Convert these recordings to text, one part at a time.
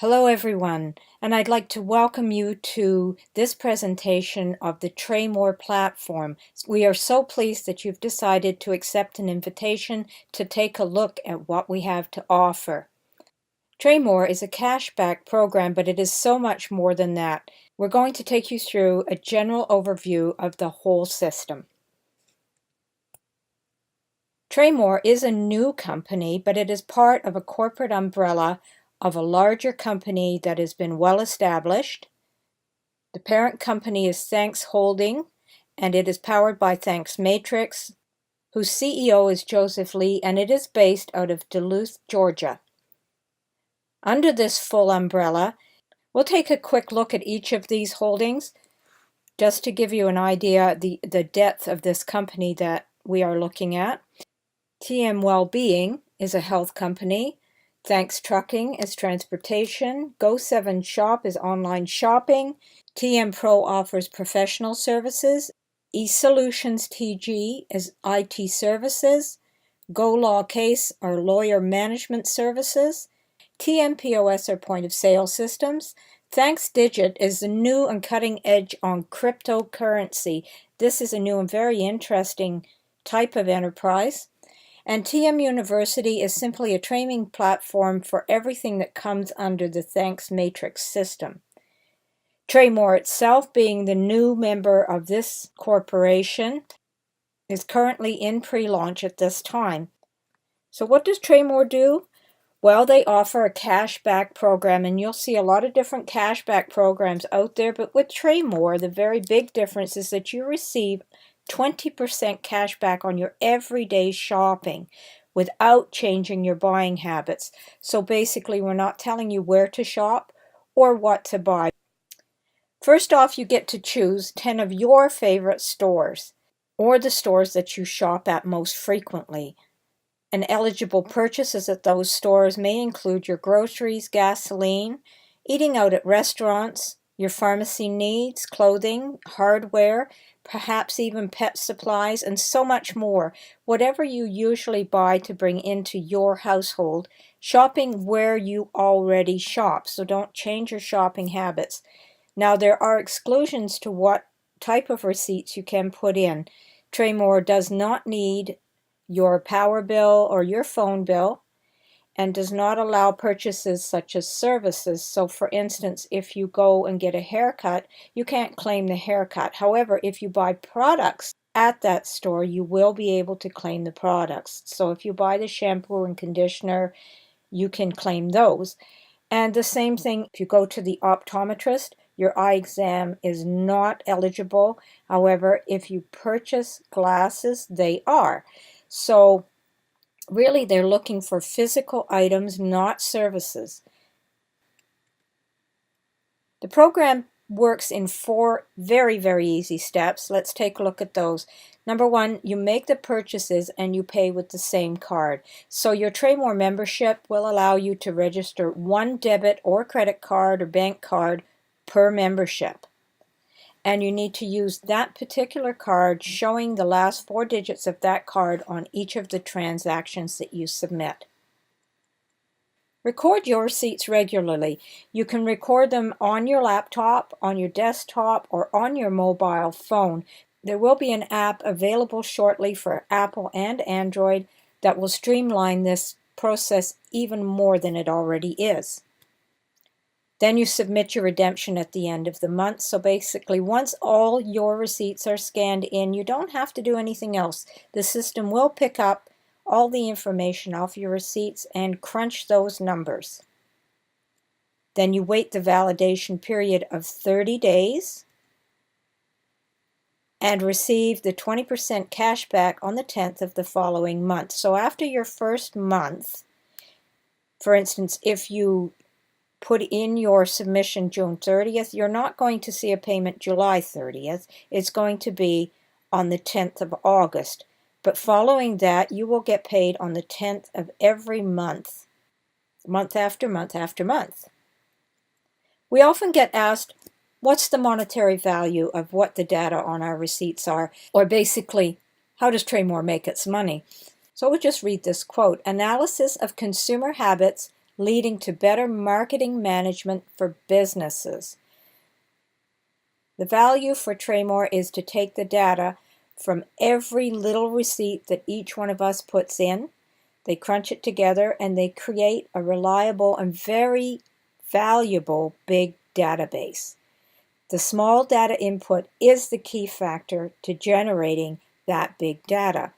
Hello everyone, and I'd like to welcome you to this presentation of the Tresmore platform. We are so pleased that you've decided to accept an invitation to take a look at what we have to offer. Tresmore is a cashback program, but it is so much more than that. We're going to take you through a general overview of the whole system. Tresmore is a new company, but it is part of a corporate umbrella of a larger company that has been well established. The parent company is Thanks Holding, and it is powered by Thanks Matrix, whose CEO is Joseph Lee, and it is based out of Duluth, Georgia. Under this full umbrella, we'll take a quick look at each of these holdings, just to give you an idea the depth of this company that we are looking at. TM Wellbeing is a health company. Thanks Trucking is transportation. Go7 Shop is online shopping. TM Pro offers professional services. eSolutions TG is IT services. Go Law Case are lawyer management services. TM POS are point of sale systems. Thanks Digit is the new and cutting edge on cryptocurrency. This is a new and very interesting type of enterprise. And TM University is simply a training platform for everything that comes under the Thanks Matrix system. Tresmore itself, being the new member of this corporation, is currently in pre-launch at this time. So what does Tresmore do? Well, they offer a cashback program, and you'll see a lot of different cashback programs out there, but with Tresmore, the very big difference is that you receive 20% cash back on your everyday shopping without changing your buying habits. So basically, we're not telling you where to shop or what to buy. First off, you get to choose 10 of your favorite stores or the stores that you shop at most frequently. And eligible purchases at those stores may include your groceries, gasoline, eating out at restaurants, your pharmacy needs, clothing, hardware, perhaps even pet supplies, and so much more. Whatever you usually buy to bring into your household, shopping where you already shop, so don't change your shopping habits. Now, there are exclusions to what type of receipts you can put in. Tresmore does not need your power bill or your phone bill, and does not allow purchases such as services. So for instance, if you go and get a haircut, you can't claim the haircut. However, if you buy products at that store, you will be able to claim the products. So if you buy the shampoo and conditioner, you can claim those. And the same thing, if you go to the optometrist, your eye exam is not eligible. However, if you purchase glasses, they are. So really, they're looking for physical items, not services. The program works in 4 very, very easy steps. Let's take a look at those. Number 1, you make the purchases and you pay with the same card. So your Tresmore membership will allow you to register 1 debit or credit card or bank card per membership. And you need to use that particular card showing the last 4 digits of that card on each of the transactions that you submit. Record your receipts regularly. You can record them on your laptop, on your desktop, or on your mobile phone. There will be an app available shortly for Apple and Android that will streamline this process even more than it already is. Then you submit your redemption at the end of the month. So basically, once all your receipts are scanned in, you don't have to do anything else. The system will pick up all the information off your receipts and crunch those numbers. Then you wait the validation period of 30 days and receive the 20% cash back on the 10th of the following month. So after your first month, for instance, if you put in your submission June 30th, you're not going to see a payment July 30th. It's going to be on the 10th of August. But following that, you will get paid on the 10th of every month, month after month after month. We often get asked, what's the monetary value of what the data on our receipts are? Or basically, how does Tresmore make its money? So we'll just read this quote. Analysis of consumer habits leading to better marketing management for businesses. The value for Tresmore is to take the data from every little receipt that each one of us puts in. They crunch it together and they create a reliable and very valuable big database. The small data input is the key factor to generating that big data.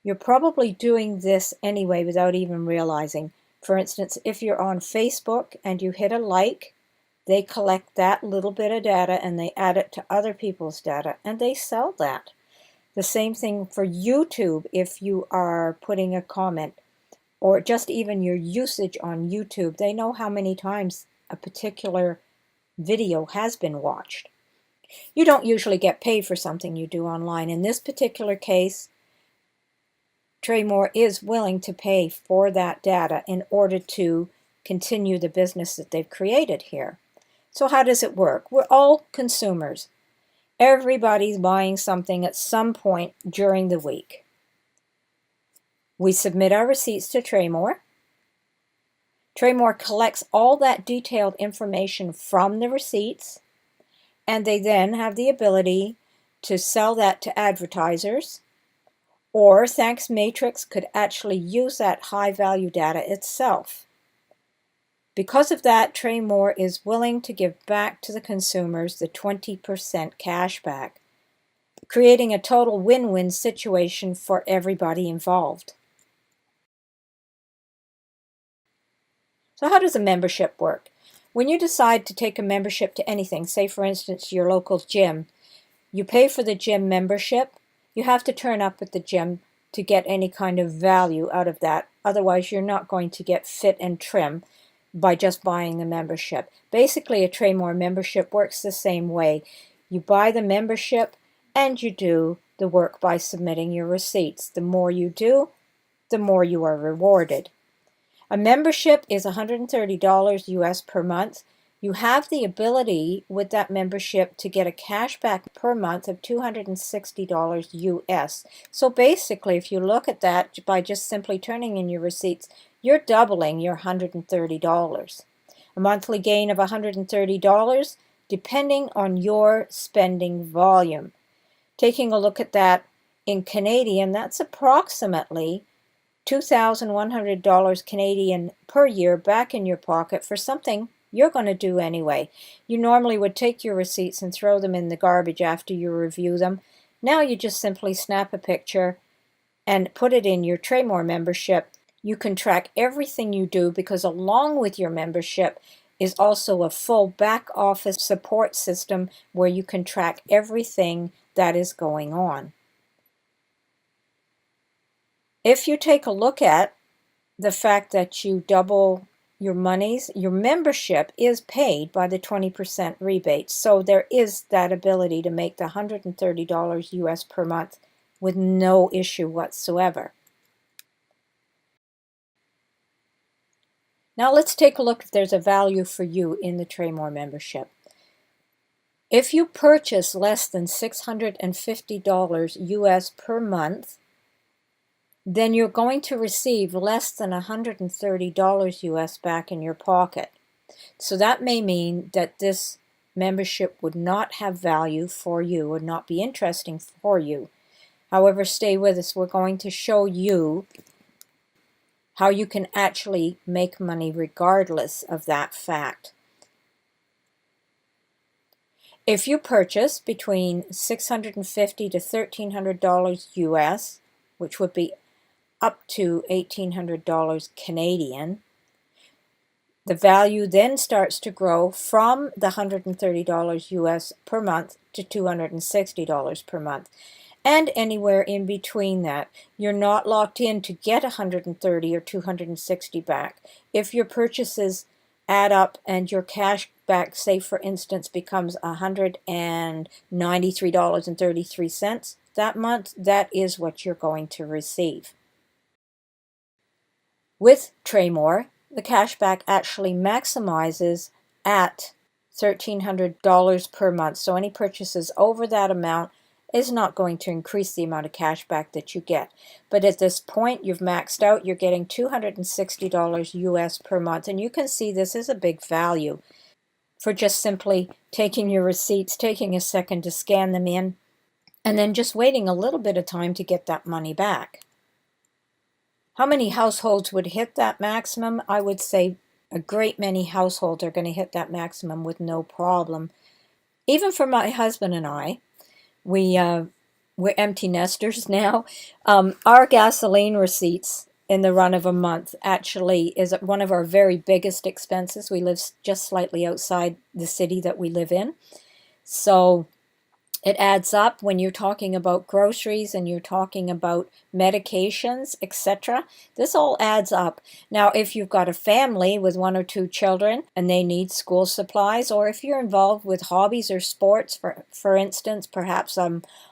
You're probably doing this anyway without even realizing. For instance, if you're on Facebook and you hit a like, they collect that little bit of data and they add it to other people's data and they sell that. The same thing for YouTube if you are putting a comment, or just even your usage on YouTube. They know how many times a particular video has been watched. You don't usually get paid for something you do online. In this particular case, Tresmore is willing to pay for that data in order to continue the business that they've created here. So how does it work? We're all consumers. Everybody's buying something at some point during the week. We submit our receipts to Tresmore. Tresmore collects all that detailed information from the receipts, and they then have the ability to sell that to advertisers, or Thanks Matrix could actually use that high-value data itself. Because of that, Tresmore is willing to give back to the consumers the 20% cash back, creating a total win-win situation for everybody involved. So how does a membership work? When you decide to take a membership to anything, say for instance your local gym, you pay for the gym membership. You have to turn up at the gym to get any kind of value out of that. Otherwise, you're not going to get fit and trim by just buying the membership. Basically, a Tresmore membership works the same way. You buy the membership and you do the work by submitting your receipts. The more you do, the more you are rewarded. A membership is $130 US per month. You have the ability with that membership to get a cashback per month of $260 US. So basically, if you look at that by just simply turning in your receipts, you're doubling your $130. A monthly gain of $130 depending on your spending volume. Taking a look at that in Canadian, that's approximately $2,100 Canadian per year back in your pocket for something you're going to do anyway. You normally would take your receipts and throw them in the garbage after you review them. Now you just simply snap a picture and put it in your Tresmore membership. You can track everything you do because along with your membership is also a full back office support system where you can track everything that is going on. If you take a look at the fact that you double your monies, your membership is paid by the 20% rebate. So there is that ability to make the $130 US per month with no issue whatsoever. Now let's take a look if there's a value for you in the Tresmore membership. If you purchase less than $650 US per month, then you're going to receive less than $130 US back in your pocket. So that may mean that this membership would not have value for you, would not be interesting for you. However, stay with us. We're going to show you how you can actually make money regardless of that fact. If you purchase between $650 to $1,300 US, which would be up to $1,800 Canadian, the value then starts to grow from the $130 US per month to $260 per month. And anywhere in between that. You're not locked in to get $130 or $260 back. If your purchases add up and your cash back, say for instance, becomes $193.33 that month, that is what you're going to receive. With Tresmore, the cashback actually maximizes at $1,300 per month. So any purchases over that amount is not going to increase the amount of cash back that you get. But at this point, you've maxed out. You're getting $260 US per month. And you can see this is a big value for just simply taking your receipts, taking a second to scan them in, and then just waiting a little bit of time to get that money back. How many households would hit that maximum? I would say a great many households are going to hit that maximum with no problem. Even for my husband and I, we're empty nesters now. Our gasoline receipts in the run of a month actually is one of our very biggest expenses. We live just slightly outside the city that we live in. So it adds up when you're talking about groceries and you're talking about medications, etc. This all adds up. Now, if you've got a family with 1 or 2 children and they need school supplies, or if you're involved with hobbies or sports, for instance, perhaps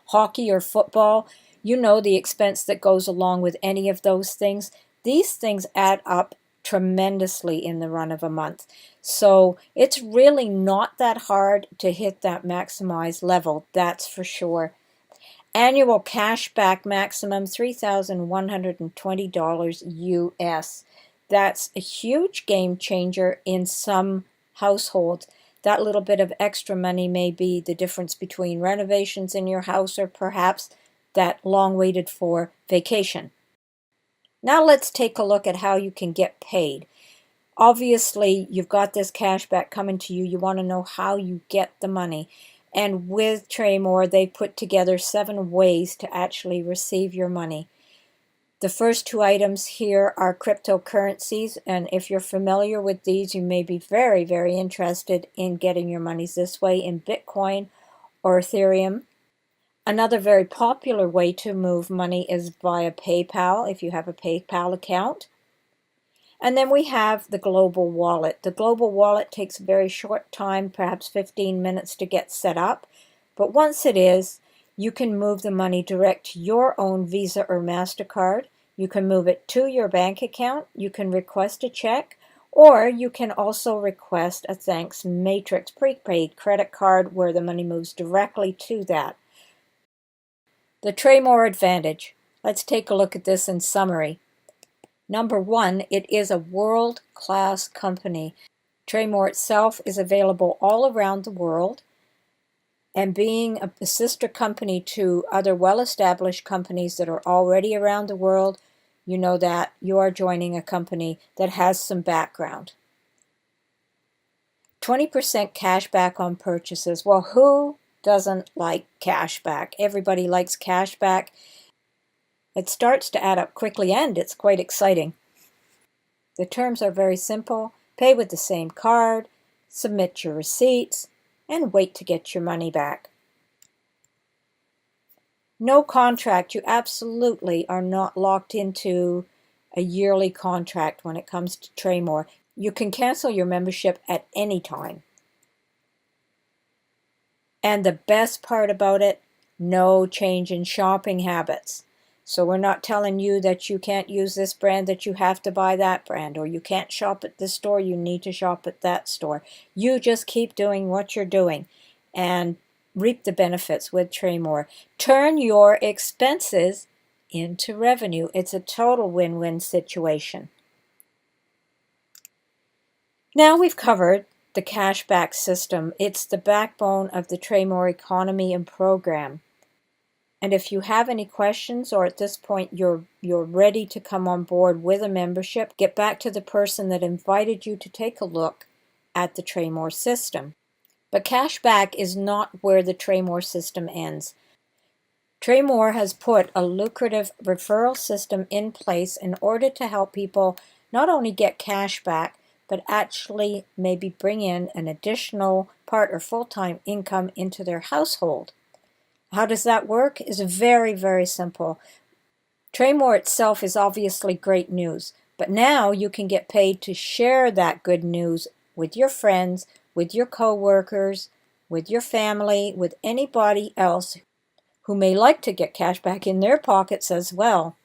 hockey or football, you know the expense that goes along with any of those things. These things add up tremendously in the run of a month. So it's really not that hard to hit that maximized level, that's for sure. Annual cash back maximum $3,120 US. That's a huge game changer in some households. That little bit of extra money may be the difference between renovations in your house or perhaps that long waited for vacation. Now let's take a look at how you can get paid. Obviously, you've got this cash back coming to you. You want to know how you get the money. And with Tresmore, they put together 7 ways to actually receive your money. The first 2 items here are cryptocurrencies. And if you're familiar with these, you may be very, very interested in getting your monies this way in Bitcoin or Ethereum. Another very popular way to move money is via PayPal, if you have a PayPal account. And then we have the global wallet. The global wallet takes a very short time, perhaps 15 minutes to get set up. But once it is, you can move the money direct to your own Visa or MasterCard. You can move it to your bank account. You can request a check, or you can also request a Thanks Matrix prepaid credit card where the money moves directly to that. The Tresmore Advantage. Let's take a look at this in summary. Number 1, it is a world-class company. Tresmore itself is available all around the world, and being a sister company to other well-established companies that are already around the world, you know that you are joining a company that has some background. 20% cash back on purchases. Well, who doesn't like cash back? Everybody likes cash back. It starts to add up quickly and it's quite exciting. The terms are very simple. Pay with the same card, submit your receipts, and wait to get your money back. No contract. You absolutely are not locked into a yearly contract when it comes to Tresmore. You can cancel your membership at any time. And the best part about it, no change in shopping habits. So we're not telling you that you can't use this brand, that you have to buy that brand, or you can't shop at this store, you need to shop at that store. You just keep doing what you're doing and reap the benefits with Tresmore. Turn your expenses into revenue. It's a total win-win situation. Now we've covered the cashback system. It's the backbone of the Tresmore economy and program. And if you have any questions, or at this point you're ready to come on board with a membership, get back to the person that invited you to take a look at the Tresmore system. But cashback is not where the Tresmore system ends. Tresmore has put a lucrative referral system in place in order to help people not only get cash back, but actually maybe bring in an additional part or full-time income into their household. How does that work? It's very, very simple. Tresmore itself is obviously great news, but now you can get paid to share that good news with your friends, with your co-workers, with your family, with anybody else who may like to get cash back in their pockets as well.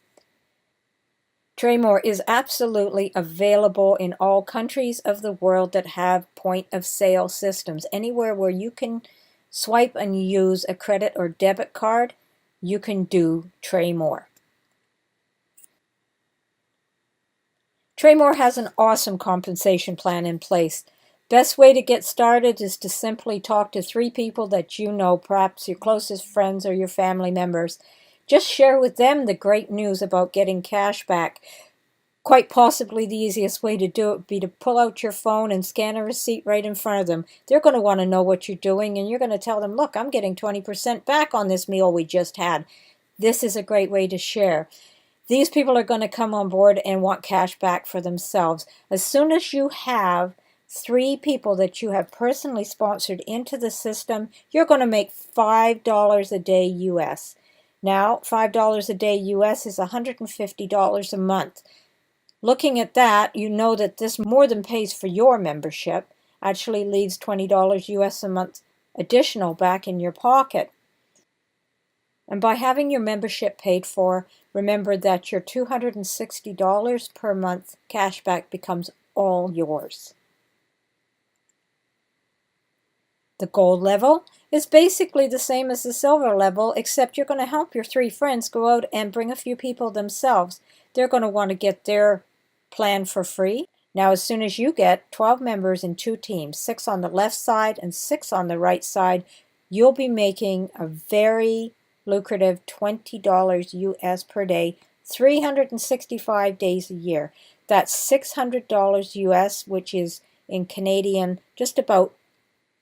Tresmore is absolutely available in all countries of the world that have point-of-sale systems. Anywhere where you can swipe and use a credit or debit card, you can do Tresmore. Tresmore has an awesome compensation plan in place. Best way to get started is to simply talk to 3 people that you know, perhaps your closest friends or your family members. Just share with them the great news about getting cash back. Quite possibly the easiest way to do it would be to pull out your phone and scan a receipt right in front of them. They're going to want to know what you're doing, and you're going to tell them, look, I'm getting 20% back on this meal we just had. This is a great way to share. These people are going to come on board and want cash back for themselves. As soon as you have 3 people that you have personally sponsored into the system, you're going to make $5 a day US. Now, $5 a day US is $150 a month. Looking at that, you know that this more than pays for your membership, actually leaves $20 US a month additional back in your pocket. And by having your membership paid for, remember that your $260 per month cashback becomes all yours. The gold level is basically the same as the silver level, except you're going to help your 3 friends go out and bring a few people themselves. They're going to want to get their plan for free. Now, as soon as you get 12 members in 2 teams, 6 on the left side and 6 on the right side, you'll be making a very lucrative $20 US per day, 365 days a year. That's $600 US, which is in Canadian just about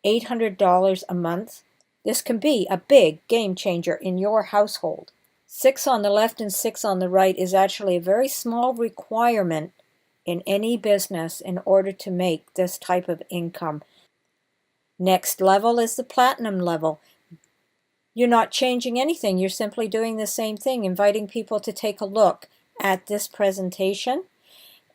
$800 a month. This can be a big game changer in your household. 6 on the left and 6 on the right is actually a very small requirement in any business in order to make this type of income. Next level is the platinum level. You're not changing anything. You're simply doing the same thing, inviting people to take a look at this presentation.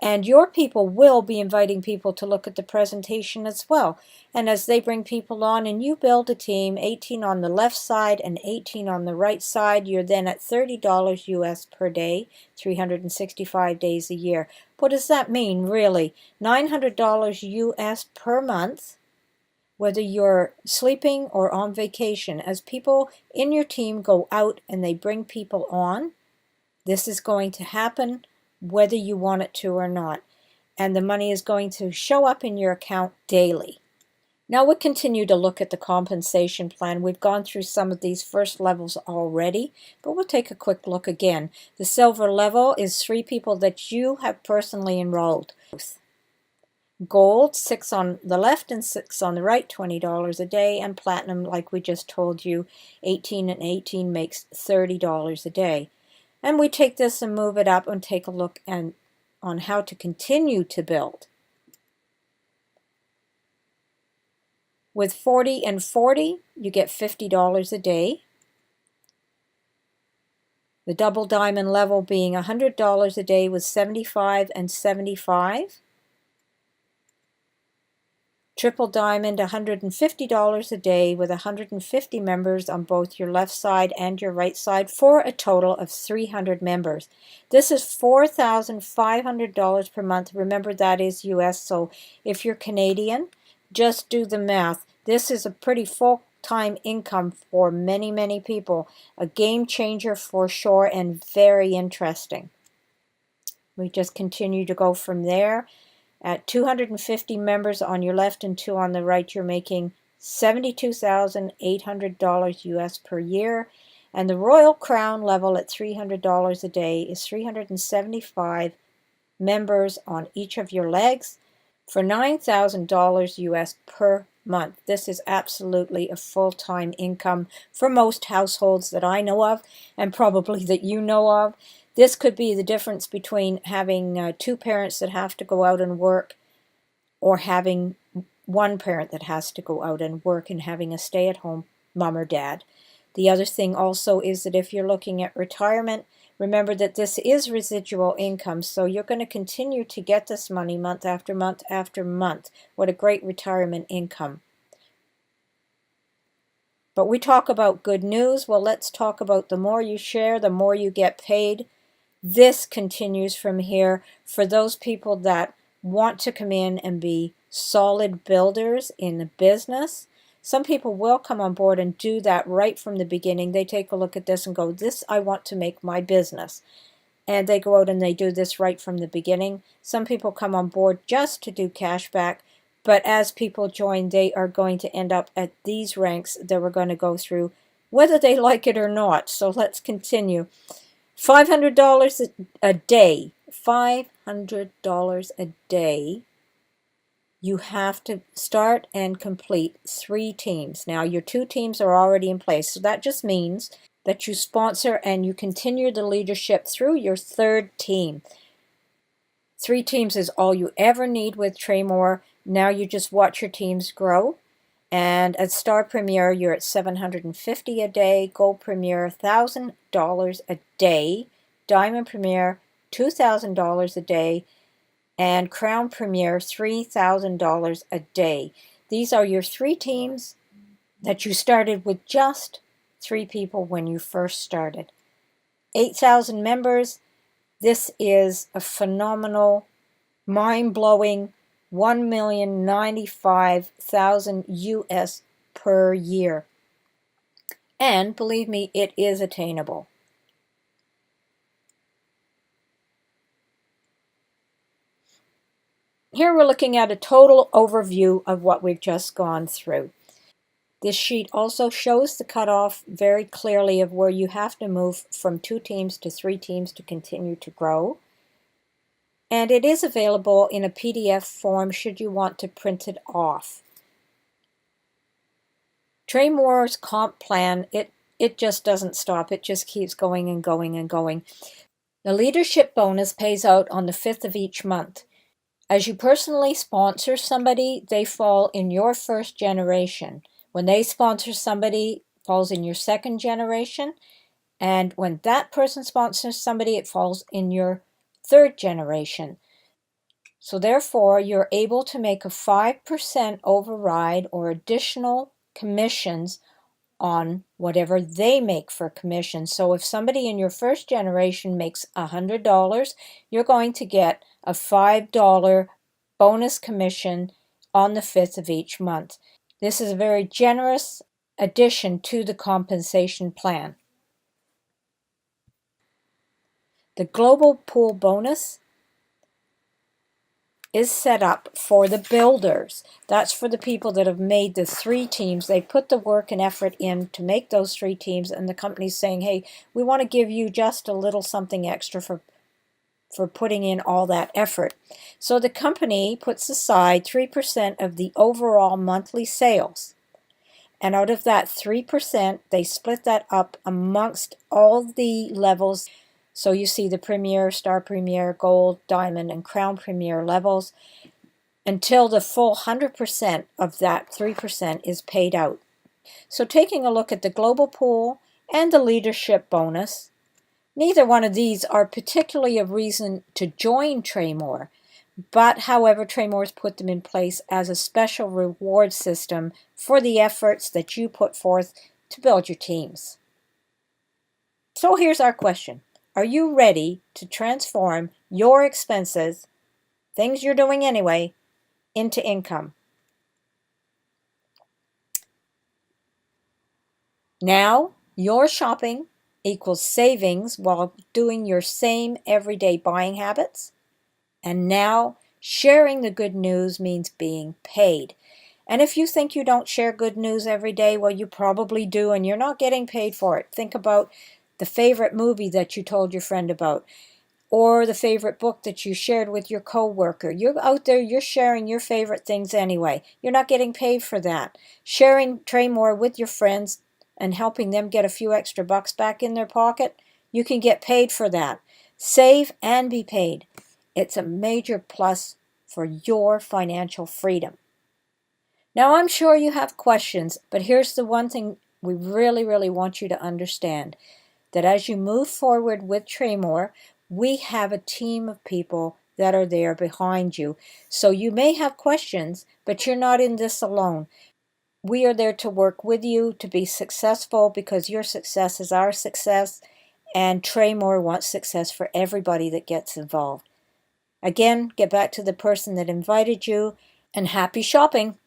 And your people will be inviting people to look at the presentation as well. And as they bring people on and you build a team, 18 on the left side and 18 on the right side, you're then at $30 US per day, 365 days a year. What does that mean, really? $900 US per month, whether you're sleeping or on vacation. As people in your team go out and they bring people on, this is going to happen whether you want it to or not. And the money is going to show up in your account daily. Now we'll continue to look at the compensation plan. We've gone through some of these first levels already, but we'll take a quick look again. The silver level is 3 people that you have personally enrolled. Gold, 6 on the left and 6 on the right, $20 a day. And platinum, like we just told you, 18 and 18 makes $30 a day. And we take this and move it up and take a look on how to continue to build. With 40 and 40, you get $50 a day. The double diamond level being $100 a day with 75 and 75. Triple diamond, $150 a day with 150 members on both your left side and your right side for a total of 300 members. This is $4,500 per month. Remember, that is US, so if you're Canadian, just do the math. This is a pretty full-time income for many, many people. A game changer for sure and very interesting. We just continue to go from there. At 250 members on your left and 2 on the right, you're making $72,800 US per year. And the Royal Crown level at $300 a day is 375 members on each of your legs for $9,000 US per month. This is absolutely a full-time income for most households that I know of, and probably that you know of. This could be the difference between having 2 parents that have to go out and work or having 1 parent that has to go out and work and having a stay-at-home mom or dad. The other thing also is that if you're looking at retirement, remember that this is residual income, so you're going to continue to get this money month after month after month. What a great retirement income. But we talk about good news. Well, let's talk about the more you share, the more you get paid. This continues from here for those people that want to come in and be solid builders in the business. Some people will come on board and do that right from the beginning. They take a look at this and go, this I want to make my business. And they go out and they do this right from the beginning. Some people come on board just to do cashback, but as people join, they are going to end up at these ranks that we're going to go through, whether they like it or not. So let's continue. $500 a day. $500 a day. You have to start and complete 3 teams. Now, your 2 teams are already in place, so that just means that you sponsor and you continue the leadership through your 3rd team. 3 teams is all you ever need with Tresmore. Now you just watch your teams grow. And at Star Premier, you're at $750 a day. Gold Premier, $1,000 a day. Diamond Premier, $2,000 a day. And Crown Premier, $3,000 a day. These are your 3 teams that you started with just 3 people when you first started. 8,000 members. This is a phenomenal, mind-blowing $1,095,000 US per year. And believe me, it is attainable. Here we're looking at a total overview of what we've just gone through. This sheet also shows the cutoff very clearly of where you have to move from 2 teams to 3 teams to continue to grow. And it is available in a PDF form should you want to print it off. Tresmore's comp plan, it just doesn't stop. It just keeps going and going and going. The leadership bonus pays out on the 5th of each month. As you personally sponsor somebody, they fall in your 1st generation. When they sponsor somebody, it falls in your 2nd generation. And when that person sponsors somebody, it falls in your 3rd generation. So therefore, you're able to make a 5% override or additional commissions on whatever they make for commission. So if somebody in your 1st generation makes $100, you're going to get a $5 bonus commission on the 5th of each month. This is a very generous addition to the compensation plan. The global pool bonus is set up for the builders. That's for the people that have made the 3 teams. They put the work and effort in to make those 3 teams, and the company's saying, hey, we want to give you just a little something extra for putting in all that effort. So the company puts aside 3% of the overall monthly sales. And out of that 3%, they split that up amongst all the levels. So you see the Premier, Star Premier, Gold, Diamond, and Crown Premier levels until the full 100% of that 3% is paid out. So taking a look at the global pool and the leadership bonus, neither one of these are particularly a reason to join Tresmore, but however, Tresmore's put them in place as a special reward system for the efforts that you put forth to build your teams. So here's our question. Are you ready to transform your expenses, things you're doing anyway, into income? Now, your shopping equals savings while doing your same everyday buying habits. And now, sharing the good news means being paid. And if you think you don't share good news every day, well, you probably do, and you're not getting paid for it. Think about the favorite movie that you told your friend about, or the favorite book that you shared with your coworker. You're out there, you're sharing your favorite things anyway. You're not getting paid for that. Sharing Tresmore with your friends and helping them get a few extra bucks back in their pocket, you can get paid for that. Save and be paid. It's a major plus for your financial freedom. Now, I'm sure you have questions, but here's the one thing we really, really want you to understand, that as you move forward with Tresmore, we have a team of people that are there behind you. So you may have questions, but you're not in this alone. We are there to work with you to be successful because your success is our success, and Tresmore wants success for everybody that gets involved. Again, get back to the person that invited you, and happy shopping!